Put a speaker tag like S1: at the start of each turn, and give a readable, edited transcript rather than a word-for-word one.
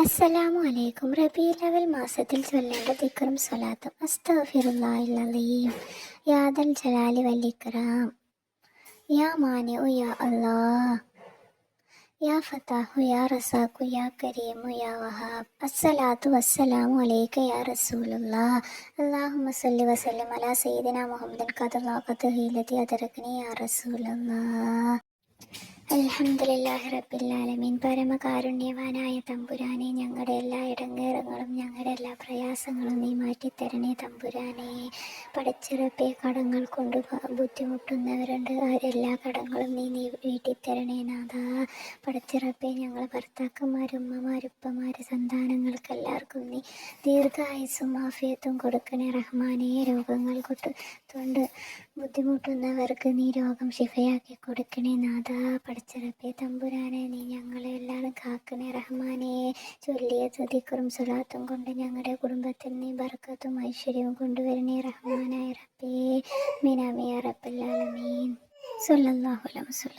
S1: അസ്സലാമു അലൈക്കും. റബീഉൽ മാസത്തിൽ ചൊല്ലേണ്ട ദിക്റും സ്വലാത്തും. അസ്തഗ്ഫിറുല്ലാഹിൽ അലീം. യാ ദൽ ജലാലി വൽ ഇക്റാം. യാ മാനിഉ യാ അല്ലാഹ്. യാ ഫത്താഹു യാ റസാഖു യാ കരീമു യാ വഹാബ്. അസ്സലാത്തു വസ്സലാമു അലൈക യാ റസൂലുള്ളാഹ്. അല്ലാഹുമ്മ സ്വല്ലി വസല്ലിം അലാ സയ്യിദിനാ മുഹമ്മദിൻ ഖദല്ലാഖത്ത് ഹീലതി അദറക്നി യാ റസൂലുള്ളാഹ്. അൽഹംദുലില്ലാഹി റബ്ബിൽ ആലമീൻ. പരമകാരുണ്യവാനായ തമ്പുരാനെ, ഞങ്ങളുടെ എല്ലാ ഇടങ്ങേറുകളും ഞങ്ങളുടെ എല്ലാ പ്രയാസങ്ങളും നീ മാറ്റിത്തരണേ തമ്പുരാനെ. പടച്ചിറപ്പെ, കടങ്ങൾ കൊണ്ട് ബുദ്ധിമുട്ടുന്നവരുണ്ട്. എല്ലാ കടങ്ങളും നീ വീട്ടിത്തരണേ നാഥ. പടച്ചിറപ്പെ, ഞങ്ങൾ ഭർത്താക്കന്മാർ, ഉമ്മമാർ, ഉപ്പമാർ, സന്താനങ്ങൾക്ക് എല്ലാവർക്കും നീ ദീർഘായുസ്സും ആഫിയത്തും കൊടുക്കണേ റഹ്മാനെ. രോഗങ്ങൾ കൊണ്ട് ബുദ്ധിമുട്ടുന്നവർക്ക് നീ രോഗം ശിഫയാക്കി കൊടുക്കണേ നാഥ. പടച്ചിറപ്പെ തമ്പുരാനെ, നീ ഞങ്ങളെ എല്ലാവരും കാക്കണേ റഹ്മാനെ. ചൊല്ലിയ ദിക്റും സ്വലാത്തും കൊണ്ട് ഞങ്ങളുടെ കുടുംബത്തിൽ നീ ബർക്കത്തും ഐശ്വര്യവും കൊണ്ടുവരണേ റഹ്മാനായ റബ്ബേ. മീനാമി യാ റബ്ബൽ ആലമീൻ. സ്വല്ലല്ലാഹു അലൈഹി വസല്ലം.